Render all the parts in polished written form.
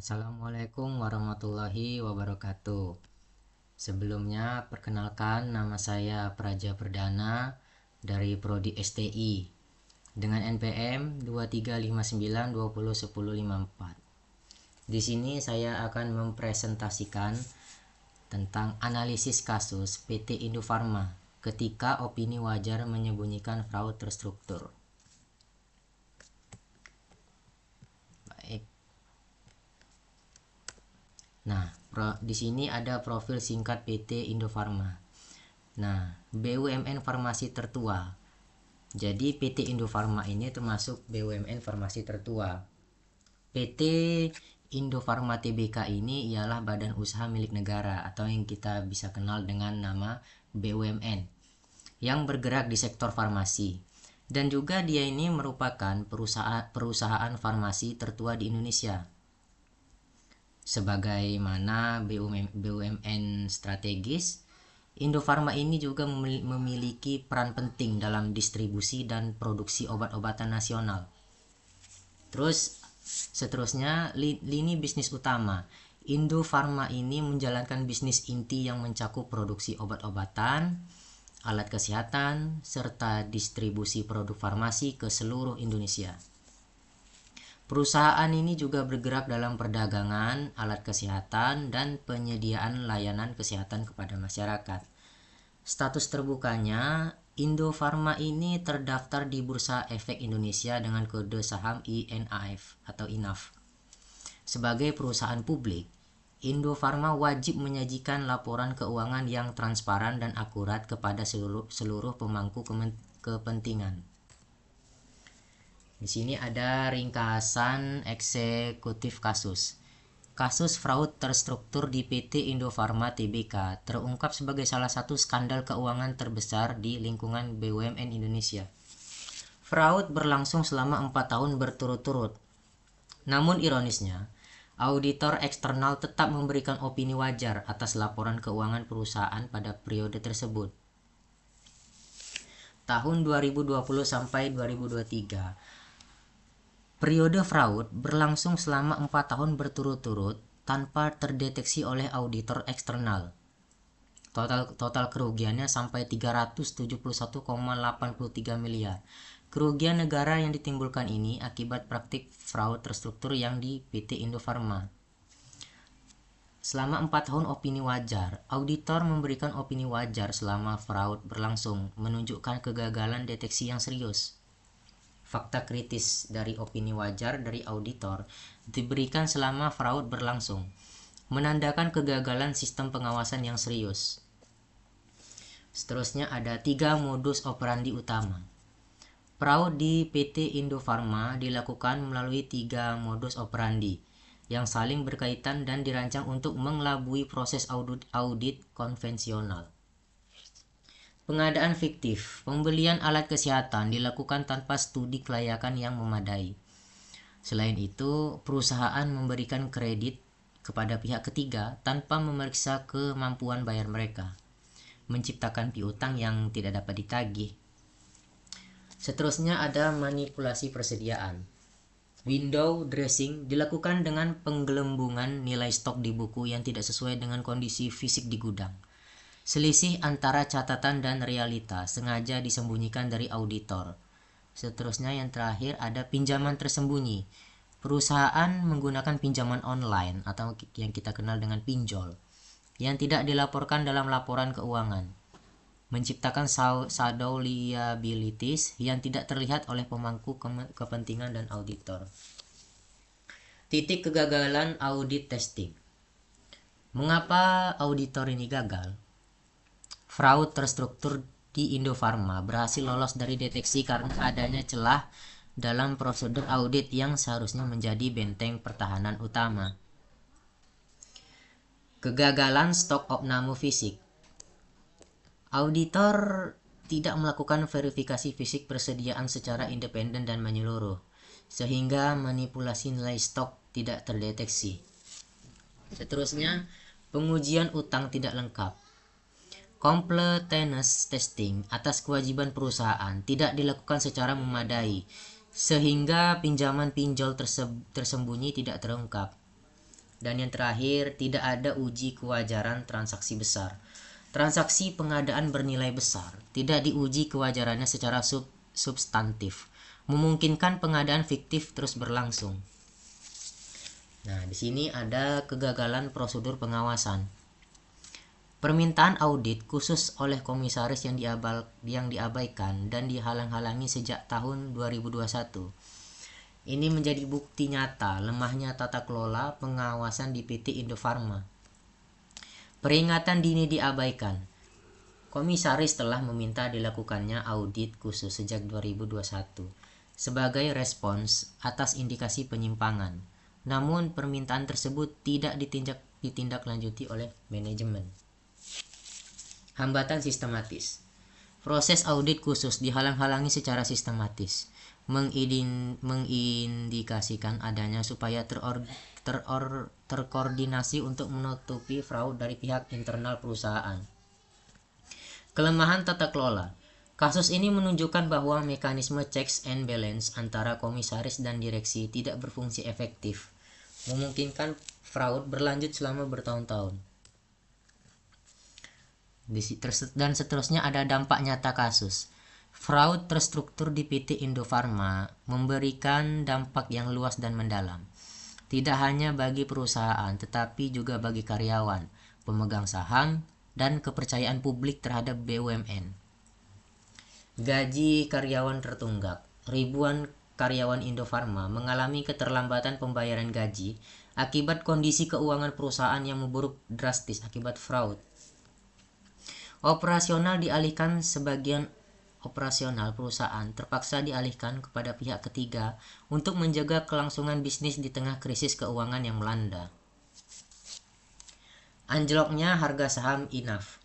Assalamualaikum warahmatullahi wabarakatuh. Sebelumnya, perkenalkan nama saya Praja Perdana dari Prodi STI dengan NPM 2359201054. Di sini saya akan mempresentasikan tentang analisis kasus PT Indofarma ketika opini wajar menyembunyikan fraud terstruktur. Baik. Nah, di sini ada profil singkat PT Indofarma. Nah, BUMN farmasi tertua. Jadi PT Indofarma ini termasuk BUMN farmasi tertua. PT Indofarma Tbk ini ialah badan usaha milik negara atau yang kita bisa kenal dengan nama BUMN yang bergerak di sektor farmasi. Dan juga dia ini merupakan perusahaan farmasi tertua di Indonesia. Sebagaimana BUMN strategis, Indofarma ini juga memiliki peran penting dalam distribusi dan produksi obat-obatan nasional. Terus seterusnya, lini bisnis utama. Indofarma ini menjalankan bisnis inti yang mencakup produksi obat-obatan, alat kesehatan, serta distribusi produk farmasi ke seluruh Indonesia. Perusahaan ini juga bergerak dalam perdagangan, alat kesehatan, dan penyediaan layanan kesehatan kepada masyarakat. Status terbukanya, Indofarma ini terdaftar di Bursa Efek Indonesia dengan kode saham INAF atau INAF. Sebagai perusahaan publik, Indofarma wajib menyajikan laporan keuangan yang transparan dan akurat kepada seluruh pemangku kepentingan. Di sini ada ringkasan eksekutif kasus. Kasus fraud terstruktur di PT Indofarma Tbk terungkap sebagai salah satu skandal keuangan terbesar di lingkungan BUMN Indonesia. Fraud berlangsung selama 4 tahun berturut-turut. Namun ironisnya, auditor eksternal tetap memberikan opini wajar atas laporan keuangan perusahaan pada periode tersebut. Tahun 2020 sampai 2023, periode fraud berlangsung selama 4 tahun berturut-turut tanpa terdeteksi oleh auditor eksternal. Total kerugiannya sampai 371,83 miliar. Kerugian negara yang ditimbulkan ini akibat praktik fraud terstruktur yang di PT Indofarma. Selama 4 tahun opini wajar, auditor memberikan opini wajar selama fraud berlangsung, menunjukkan kegagalan deteksi yang serius. Fakta kritis dari opini wajar dari auditor diberikan selama fraud berlangsung, menandakan kegagalan sistem pengawasan yang serius. Seterusnya ada 3 modus operandi utama. Fraud di PT Indofarma dilakukan melalui 3 modus operandi yang saling berkaitan dan dirancang untuk mengelabui proses audit konvensional. Pengadaan fiktif, pembelian alat kesehatan dilakukan tanpa studi kelayakan yang memadai. Selain itu, perusahaan memberikan kredit kepada pihak ketiga tanpa memeriksa kemampuan bayar mereka, menciptakan piutang yang tidak dapat ditagih. Seterusnya ada manipulasi persediaan. Window dressing dilakukan dengan penggelembungan nilai stok di buku yang tidak sesuai dengan kondisi fisik di gudang. Selisih antara catatan dan realita sengaja disembunyikan dari auditor. Seterusnya yang terakhir ada pinjaman tersembunyi. Perusahaan menggunakan pinjaman online atau yang kita kenal dengan pinjol yang tidak dilaporkan dalam laporan keuangan, menciptakan shadow liabilities yang tidak terlihat oleh pemangku kepentingan dan auditor. Titik kegagalan audit testing. Mengapa auditor ini gagal? Fraud terstruktur di Indofarma berhasil lolos dari deteksi karena adanya celah dalam prosedur audit yang seharusnya menjadi benteng pertahanan utama. Kegagalan stok opname fisik. Auditor tidak melakukan verifikasi fisik persediaan secara independen dan menyeluruh, sehingga manipulasi nilai stok tidak terdeteksi. Seterusnya, pengujian utang tidak lengkap. Completeness testing atas kewajiban perusahaan tidak dilakukan secara memadai, sehingga pinjaman pinjol tersembunyi tidak terungkap. Dan yang terakhir, tidak ada uji kewajaran transaksi besar. Transaksi pengadaan bernilai besar tidak diuji kewajarannya secara substantif, memungkinkan pengadaan fiktif terus berlangsung. Nah, di sini ada kegagalan prosedur pengawasan. Permintaan audit khusus oleh komisaris yang diabaikan dan dihalang-halangi sejak tahun 2021. Ini menjadi bukti nyata lemahnya tata kelola pengawasan di PT Indofarma. Peringatan dini diabaikan. Komisaris telah meminta dilakukannya audit khusus sejak 2021 sebagai respons atas indikasi penyimpangan. Namun permintaan tersebut tidak ditindaklanjuti oleh manajemen. Hambatan sistematis. Proses audit khusus dihalang-halangi secara sistematis, mengindikasikan adanya upaya terkoordinasi untuk menutupi fraud dari pihak internal perusahaan. Kelemahan tata kelola. Kasus ini menunjukkan bahwa mekanisme checks and balance antara komisaris dan direksi tidak berfungsi efektif, memungkinkan fraud berlanjut selama bertahun-tahun. Dan seterusnya ada dampak nyata kasus. Fraud terstruktur di PT Indofarma memberikan dampak yang luas dan mendalam. Tidak hanya bagi perusahaan, tetapi juga bagi karyawan, pemegang saham, dan kepercayaan publik terhadap BUMN. Gaji karyawan tertunggak. Ribuan karyawan Indofarma mengalami keterlambatan pembayaran gaji akibat kondisi keuangan perusahaan yang memburuk drastis akibat fraud. Sebagian operasional perusahaan terpaksa dialihkan kepada pihak ketiga untuk menjaga kelangsungan bisnis di tengah krisis keuangan yang melanda. Anjloknya harga saham INAF.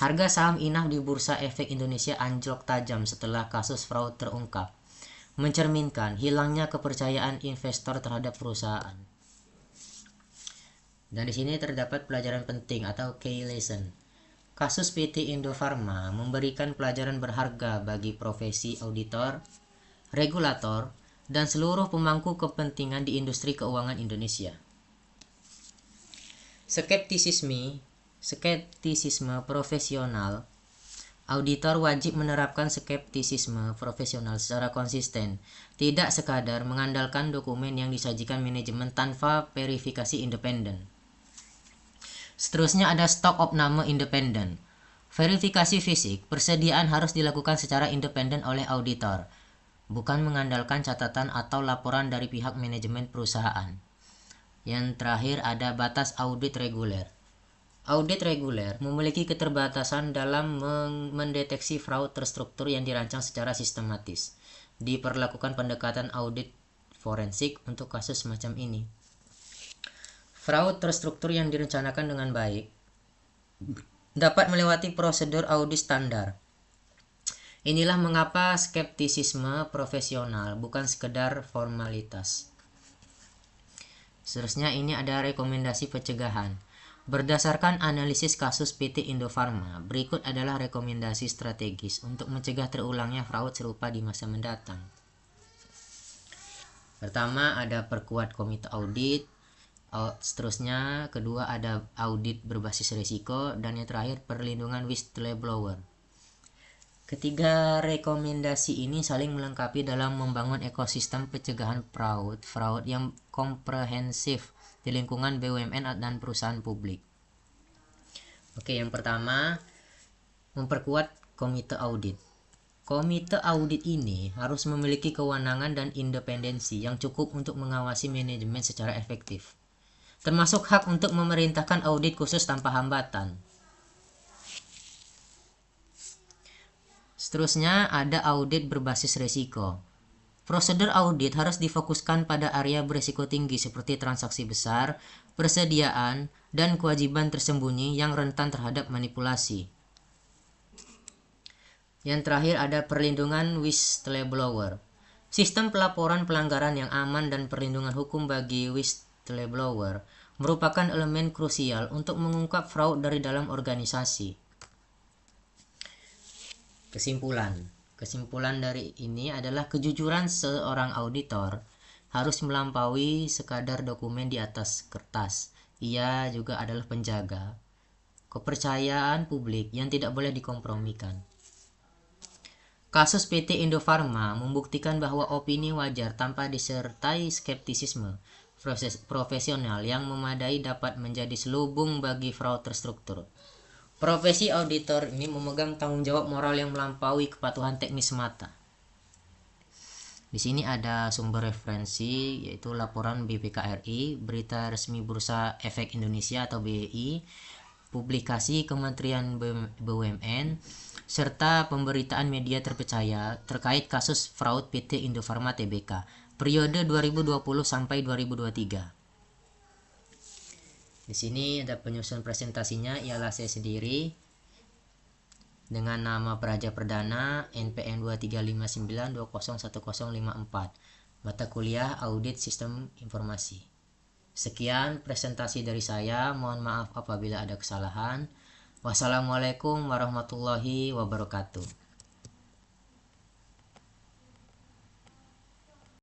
Harga saham INAF di Bursa Efek Indonesia anjlok tajam setelah kasus fraud terungkap, mencerminkan hilangnya kepercayaan investor terhadap perusahaan. Dan di sini terdapat pelajaran penting atau key lesson. Kasus PT Indofarma memberikan pelajaran berharga bagi profesi auditor, regulator, dan seluruh pemangku kepentingan di industri keuangan Indonesia. Skeptisisme profesional. Auditor wajib menerapkan skeptisisme profesional secara konsisten, tidak sekadar mengandalkan dokumen yang disajikan manajemen tanpa verifikasi independen. Seterusnya ada stok opname independen. Verifikasi fisik, persediaan harus dilakukan secara independen oleh auditor, bukan mengandalkan catatan atau laporan dari pihak manajemen perusahaan. Yang terakhir ada batas audit reguler. Audit reguler memiliki keterbatasan dalam mendeteksi fraud terstruktur yang dirancang secara sistematis. Diperlakukan pendekatan audit forensik untuk kasus semacam ini. Fraud terstruktur yang direncanakan dengan baik dapat melewati prosedur audit standar. Inilah mengapa skeptisisme profesional bukan sekedar formalitas. Seterusnya ini ada rekomendasi pencegahan. Berdasarkan analisis kasus PT Indofarma, berikut adalah rekomendasi strategis untuk mencegah terulangnya fraud serupa di masa mendatang. Pertama, ada perkuat komite audit. Seterusnya, kedua ada audit berbasis risiko, dan yang terakhir perlindungan whistleblower. Ketiga rekomendasi ini saling melengkapi dalam membangun ekosistem pencegahan fraud yang komprehensif di lingkungan BUMN dan perusahaan publik. Oke, yang pertama, memperkuat komite audit. Komite audit ini harus memiliki kewenangan dan independensi yang cukup untuk mengawasi manajemen secara efektif, termasuk hak untuk memerintahkan audit khusus tanpa hambatan. Seterusnya ada audit berbasis risiko. Prosedur audit harus difokuskan pada area berisiko tinggi seperti transaksi besar, persediaan, dan kewajiban tersembunyi yang rentan terhadap manipulasi. Yang terakhir ada perlindungan whistleblower. Sistem pelaporan pelanggaran yang aman dan perlindungan hukum bagi whistleblower merupakan elemen krusial untuk mengungkap fraud dari dalam organisasi. Kesimpulan dari ini adalah kejujuran seorang auditor harus melampaui sekadar dokumen di atas kertas. Ia juga adalah penjaga kepercayaan publik yang tidak boleh dikompromikan. Kasus PT Indofarma membuktikan bahwa opini wajar tanpa disertai skeptisisme profesional yang memadai dapat menjadi selubung bagi fraud terstruktur. Profesi auditor ini memegang tanggung jawab moral yang melampaui kepatuhan teknis semata. Di sini ada sumber referensi, yaitu laporan BPKRI, berita resmi Bursa Efek Indonesia atau BEI, publikasi Kementerian BUMN, serta pemberitaan media terpercaya terkait kasus fraud PT Indofarma Tbk periode 2020 sampai 2023. Di sini ada penyusun presentasinya, ialah saya sendiri dengan nama Praja Perdana, NPM 2359201054, mata kuliah Audit Sistem Informasi. Sekian presentasi dari saya, mohon maaf apabila ada kesalahan. Wassalamualaikum warahmatullahi wabarakatuh.